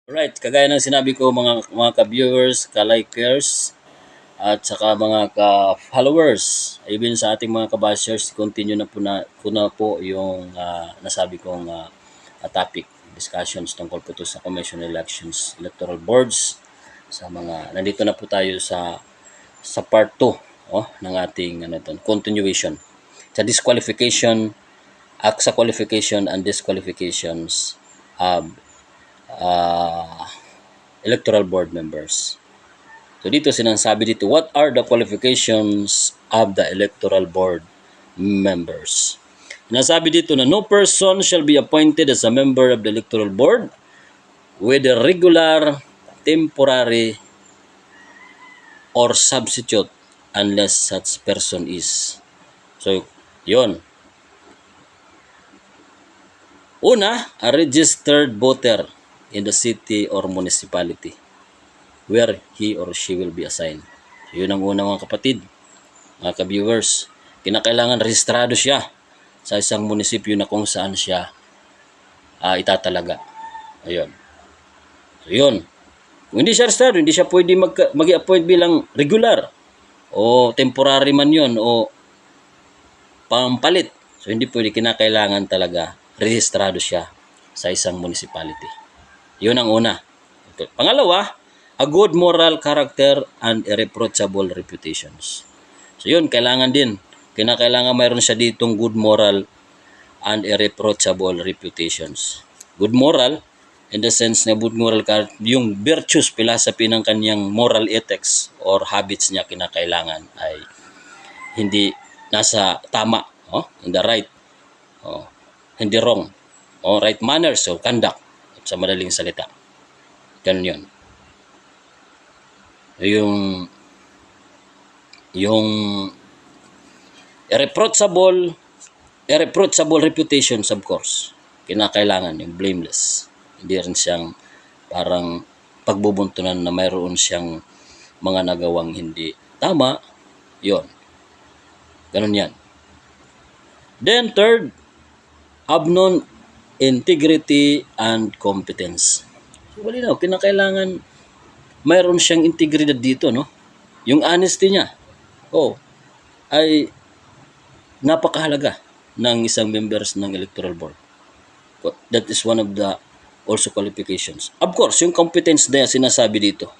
Alright, kagaya ng sinabi ko mga ka-viewers, ka-likers, at saka mga ka-followers, even sa ating mga ka-bashers, continue na po yung nasabi kong topic, discussions tungkol po to sa commission elections, electoral boards, sa mga, nandito na po tayo sa part 2 ng ating continuation. Sa disqualification, sa qualification and disqualifications of electoral board members. So dito sinasabi dito, what are the qualifications of the electoral board members? Sinasabi dito na no person shall be appointed as a member of the electoral board whether regular, temporary, or substitute unless such person is. So, yon. Una, a registered voter in the city or municipality where he or she will be assigned. So, yun ang una mga kapatid, mga ka-viewers. Kinakailangan rehistrado siya sa isang munisipyo na kung saan siya itatalaga. Ayun. So, yun. Kung hindi siya rehistrado, hindi siya pwede mag-appoint bilang regular o temporary man yun o pampalit. So, hindi pwede, kinakailangan talaga rehistrado siya sa isang municipality. Yun ang una. Pangalawa, a good moral character and irreproachable reputations. So yun, kailangan din. Kinakailangan mayroon siya ditong good moral and irreproachable reputations. Good moral, in the sense na good moral character, yung virtues, philosophy ng kanyang moral ethics or habits niya kinakailangan ay hindi nasa tama, in the right, hindi wrong, right manners or conduct, sa madaling salita. Ganun yun. Yung irreproachable reputations, of course, kinakailangan yung blameless. Hindi rin siyang parang pagbubuntunan na mayroon siyang mga nagawang hindi tama. Yon. Ganun yan. Then third, abnon integrity and competence. So, malinaw, kinakailangan mayroon siyang integridad dito, no? Yung honesty niya, ay napakahalaga ng isang members ng electoral board. That is one of the also qualifications. Of course, yung competence na sinasabi dito,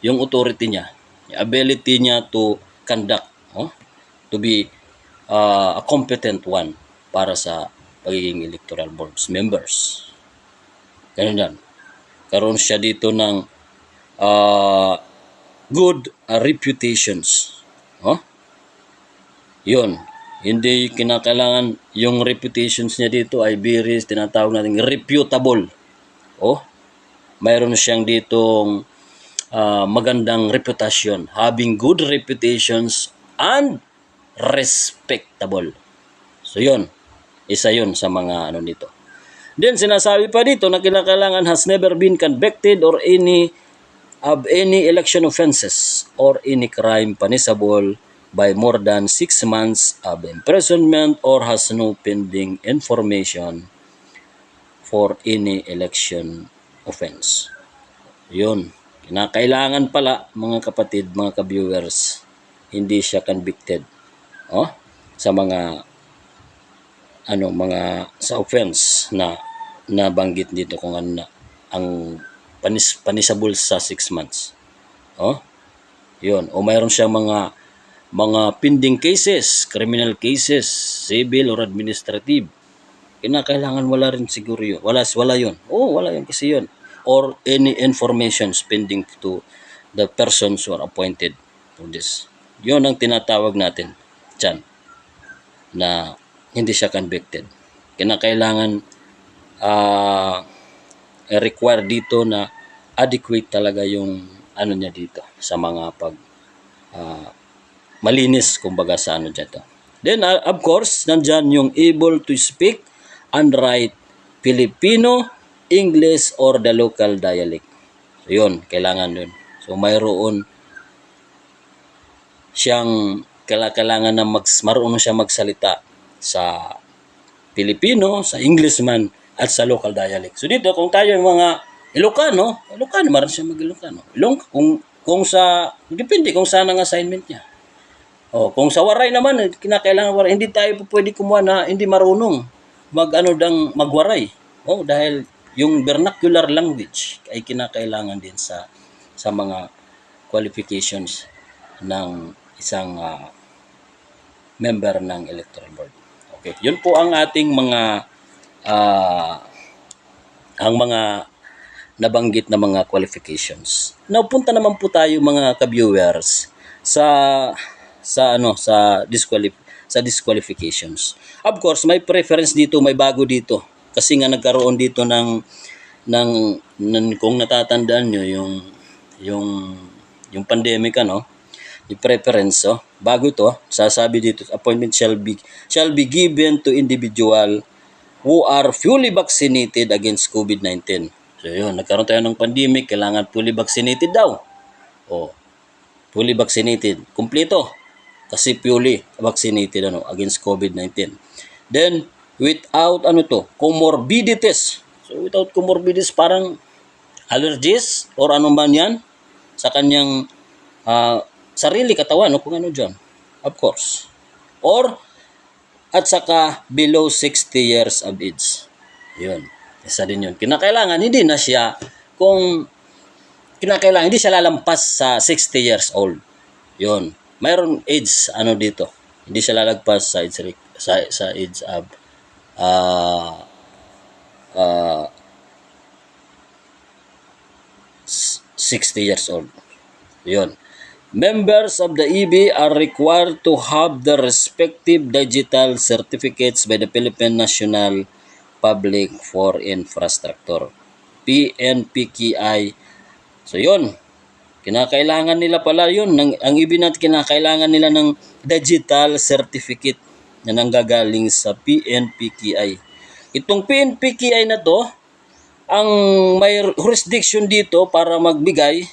yung authority niya, yung ability niya to conduct, to be a competent one para sa pagiging electoral boards members. Ganun yan. Karoon siya dito ng good reputations. Yun. Hindi kinakailangan yung reputations niya dito ay very tinatawag natin reputable. Mayroon siyang ditong magandang reputasyon, having good reputations and respectable. So yun, isa yun sa mga dito. Then sinasabi pa dito na kinakailangan has never been convicted or any election offenses or any crime punishable by more than 6 months of imprisonment or has no pending information for any election offense. Yun. Kinakailangan pala mga kapatid, mga ka-viewers, hindi siya convicted sa mga sa offense na nabanggit dito kung ano na ang punishable sa 6 months. Yun. O mayroon siyang mga pending cases, criminal cases, civil or administrative. Kinakailangan wala rin siguro yun. Wala yun. Wala yun kasi yun. Or any information pending to the persons who are appointed for this. Yun ang tinatawag natin dyan na hindi siya convicted. Kinakailangan require dito na adequate talaga yung niya dito sa mga malinis kumbaga sa dito. Then of course, nandyan yung able to speak and write Filipino, English, or the local dialect. So yun, kailangan yun. So mayroon siyang kailangan na marunong siya magsalita sa Filipino, sa English man, at sa local dialect. So dito, kung tayo yung mga Ilocano, maran siya mag-Ilocano. Kung sa, depende kung saan ang assignment niya. Kung sa Waray naman, kinakailangan Waray, hindi tayo pwede kumuha na hindi marunong magwaray. Dahil yung vernacular language ay kinakailangan din sa mga qualifications ng isang member ng electoral board. Okay, yun po ang ating mga nabanggit na mga qualifications. Now, punta naman po tayo mga ka-viewers sa disqualifications. Of course, may preference dito, may bago dito. Kasi nga nagkaroon dito ng kung natatandaan nyo yung pandemic yung preference bago ito, sasabi dito, appointment shall be given to individual who are fully vaccinated against COVID-19. So yun, nagkaroon tayo ng pandemic, kailangan fully vaccinated daw. Fully vaccinated, kumpleto. Kasi fully vaccinated against COVID-19. Then without comorbidities. So without comorbidities, parang allergies or ano man yan sa kanyang sarili katawan kung ano dyan. Of course. Or at saka below 60 years of age. Yun. Isa din yun. Kinakailangan hindi siya lalampas sa 60 years old. Yun. Mayroon age dito. Hindi siya lalagpas sa age of 60 years old. Yun. Members of the EB are required to have the respective digital certificates by the Philippine National Public for Infrastructure, PNPKI. So yun, kinakailangan nila pala yun. Ang EB natin, kinakailangan nila ng digital certificate na nanggagaling sa PNPKI. Itong PNPKI na to, ang may jurisdiction dito para magbigay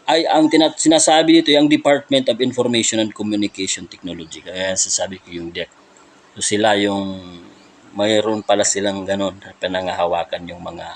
ay ang sinasabi dito yung Department of Information and Communication Technology. Kaya sasabi ko yung DEC. So sila yung mayroon pala silang ganon, pinangahawakan yung mga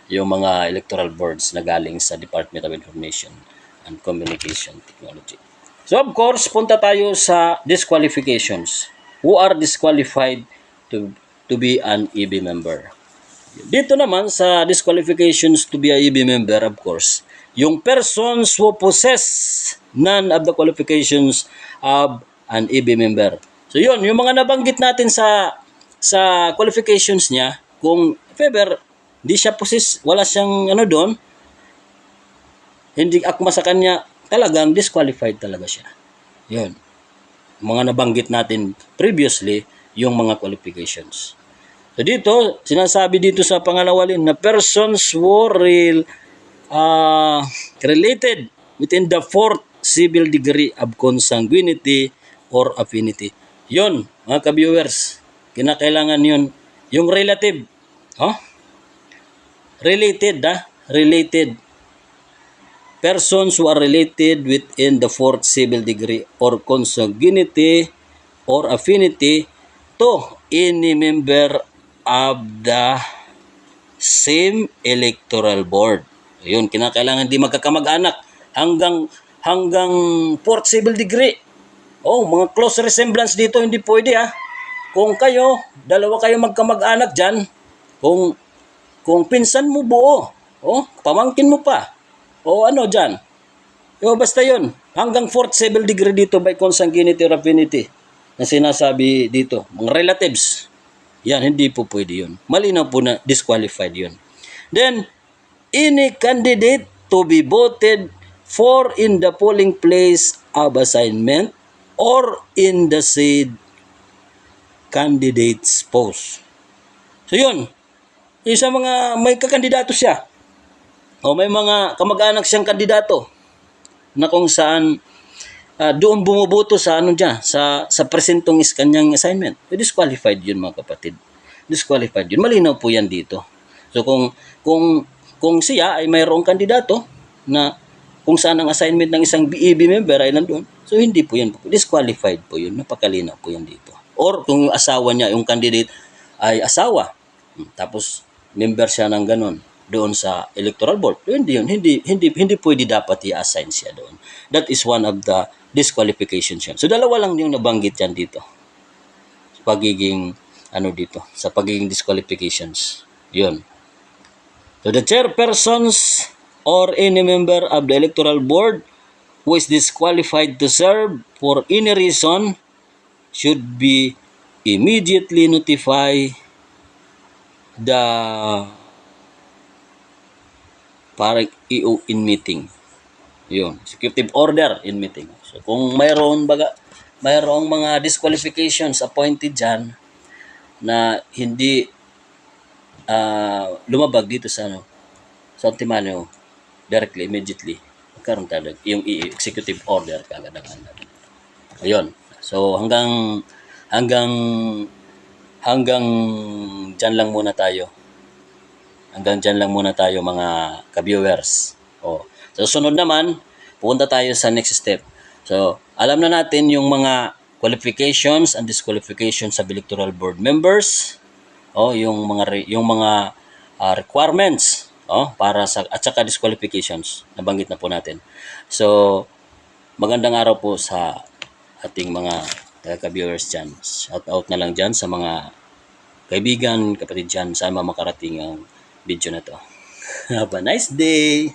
yung mga electoral boards na galing sa Department of Information and Communication Technology. So of course, punta tayo sa disqualifications. Who are disqualified to be an EB member? Dito naman sa disqualifications to be an EB member, of course, yung persons who possess none of the qualifications of an EB member. So yun, yung mga nabanggit natin sa qualifications niya, kung if ever hindi siya possess, wala siyang doon, hindi akma sa kanya, talagang disqualified talaga siya. Yun. Mga nabanggit natin previously, yung mga qualifications. So dito, sinasabi dito sa pangalawa na persons who related within the fourth civil degree of consanguinity or affinity. Yun, mga ka-viewers, kinakailangan yun. Yung relative, related. Persons who are related within the fourth civil degree or consanguinity or affinity to any member of the same electoral board. Yun, kinakailangan di magkakamag-anak hanggang fourth civil degree. Mga close resemblance dito hindi pwede Kung dalawa kayo magkamag-anak diyan, kung pinsan mo buo, pamangkin mo pa. Diyan. Basta yun, hanggang fourth civil degree dito by consanguinity or affinity na sinasabi dito, mga relatives. Yan, hindi po pwede yun. Malinaw po na disqualified yun. Then, any candidate to be voted for in the polling place of assignment or in the said candidate's post. So yun, isa mga may kakandidato siya. May mga kamag-anak siyang kandidato na kung saan doon bumuboto sa sa presentong kanyang assignment. Disqualified yun mga kapatid. Disqualified yun. Malinaw po yan dito. So kung siya ay mayroong kandidato na kung saan ang assignment ng isang EB member ay nandoon, so hindi po yan. Disqualified po yun. Napakalinaw po yan dito. Or kung yung asawa niya, yung candidate ay asawa, tapos member siya ng ganon, doon sa electoral board. Hindi yun, hindi pwede dapat i-assign siya doon. That is one of the disqualifications yun. So dalawa lang yung nabanggit yan dito. Pagiging sa pagiging disqualifications. Yun. So the chairpersons or any member of the electoral board who is disqualified to serve for any reason should be immediately notify the parang EO in meeting. Yun, executive order in meeting. So kung mayroong mga disqualifications appointed dyan na hindi lumabag dito sa sa Ultimatum directly, immediately, magkaroon tayo yung executive order kagad-agad. Ayun. So hanggang dyan lang muna tayo. Hanggang dyan lang muna tayo mga ka-viewers. Sa susunod naman, pupunta tayo sa next step. So, alam na natin yung mga qualifications and disqualifications sa electoral board members. Yung mga requirements para at saka disqualifications. Nabanggit na po natin. So, magandang araw po sa ating mga ka-viewers dyan. Shout out na lang dyan sa mga kaibigan, kapatid dyan, sana makarating ang video na to. Have a nice day!